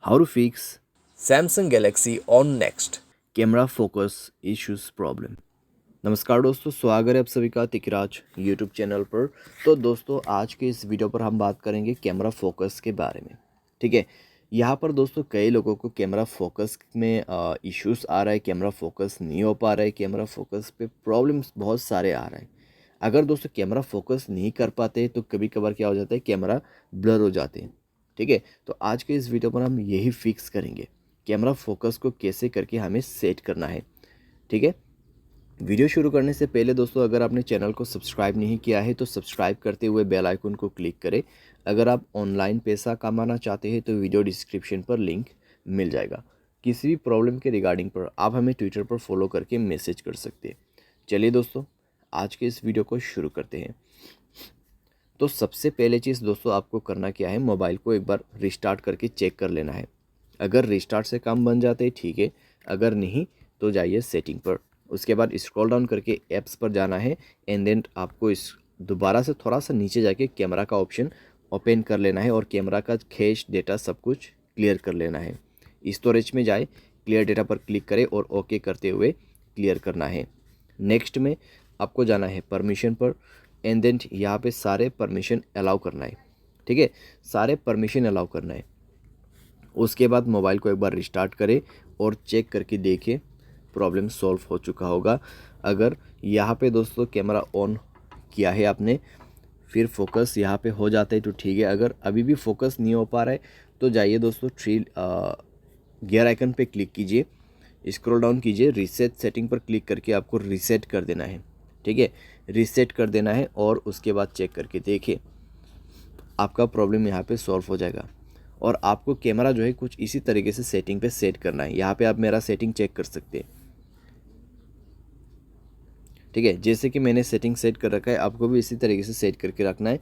How to fix Samsung Galaxy on next. Camera focus issues problem. नमस्कार दोस्तों, स्वागत है आप सभी का तिकराज यूट्यूब चैनल पर। तो दोस्तों आज के इस वीडियो पर हम बात करेंगे कैमरा फोकस के बारे में। ठीक है, यहाँ पर दोस्तों कई लोगों को कैमरा फोकस में इश्यूज आ रहा है, कैमरा फोकस नहीं हो पा रहा है, कैमरा फोकस पे प्रॉब्लम्स बहुत सारे आ रहे हैं। अगर दोस्तों कैमरा फोकस नहीं कर पाते तो कभी कभार क्या हो जाता है, कैमरा ब्लर हो जाते हैं। ठीक है, तो आज के इस वीडियो पर हम यही फिक्स करेंगे, कैमरा फोकस को कैसे करके हमें सेट करना है। ठीक है, वीडियो शुरू करने से पहले दोस्तों अगर आपने चैनल को सब्सक्राइब नहीं किया है तो सब्सक्राइब करते हुए बेल आइकन को क्लिक करें। अगर आप ऑनलाइन पैसा कमाना चाहते हैं तो वीडियो डिस्क्रिप्शन पर लिंक मिल जाएगा। किसी भी प्रॉब्लम के रिगार्डिंग पर आप हमें ट्विटर पर फॉलो करके मैसेज कर सकते हैं। चलिए दोस्तों आज के इस वीडियो को शुरू करते हैं। तो सबसे पहले चीज़ दोस्तों आपको करना क्या है, मोबाइल को एक बार रिस्टार्ट करके चेक कर लेना है। अगर रिस्टार्ट से काम बन जाते हैं ठीक है, अगर नहीं तो जाइए सेटिंग पर। उसके बाद स्क्रॉल डाउन करके ऐप्स पर जाना है एंड देन आपको इस दोबारा से थोड़ा सा नीचे जाके कैमरा का ऑप्शन ओपन कर लेना है और कैमरा का कैश डेटा सब कुछ क्लियर कर लेना है। स्टोरेज में जाए, क्लियर डेटा पर क्लिक करें और ओके करते हुए क्लियर करना है। नेक्स्ट में आपको जाना है परमिशन पर एंड देन यहाँ पे सारे परमिशन अलाउ करना है। ठीक है, सारे परमिशन अलाउ करना है। उसके बाद मोबाइल को एक बार रिस्टार्ट करें और चेक करके देखें प्रॉब्लम सॉल्व हो चुका होगा। अगर यहाँ पे दोस्तों कैमरा ऑन किया है आपने, फिर फोकस यहाँ पे हो जाता है तो ठीक है। अगर अभी भी फोकस नहीं हो पा रहा है तो जाइए दोस्तों गियर आइकन पे क्लिक कीजिए, स्क्रॉल डाउन कीजिए, रीसेट सेटिंग पर क्लिक करके आपको रीसेट कर देना है। ठीक है, रीसेट कर देना है और उसके बाद चेक करके देखिए आपका प्रॉब्लम यहाँ पे सॉल्व हो जाएगा। और आपको कैमरा जो है कुछ इसी तरीके से सेटिंग पे सेट करना है। यहाँ पे आप मेरा सेटिंग चेक कर सकते हैं। ठीक है, जैसे कि मैंने सेटिंग सेट कर रखा है आपको भी इसी तरीके से सेट करके रखना है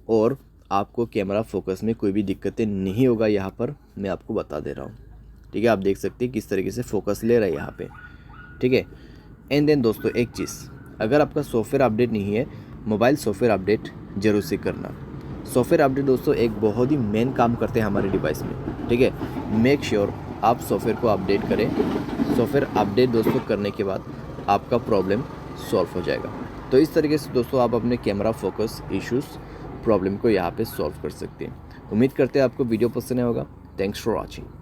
और आपको कैमरा फोकस में कोई भी दिक्कतें नहीं होगा। यहाँ पर मैं आपको बता दे रहा हूँ। ठीक है, आप देख सकते हैं किस तरीके से फोकस ले रहा है यहाँ पे। ठीक है, एंड देन दोस्तों एक चीज़, अगर आपका सॉफ्टवेयर अपडेट नहीं है, मोबाइल सॉफ्टवेयर अपडेट जरूर से करना। सॉफ्टवेयर अपडेट दोस्तों एक बहुत ही मेन काम करते हैं हमारे डिवाइस में। ठीक है, मेक श्योर आप सॉफ्टवेयर को अपडेट करें। सॉफ्टवेयर अपडेट दोस्तों करने के बाद आपका प्रॉब्लम सॉल्व हो जाएगा। तो इस तरीके से दोस्तों आप अपने कैमरा फोकस इश्यूज़ प्रॉब्लम को यहाँ पे सॉल्व कर सकते हैं। उम्मीद करते हैं आपको वीडियो पसंद आया होगा। Thanks for watching.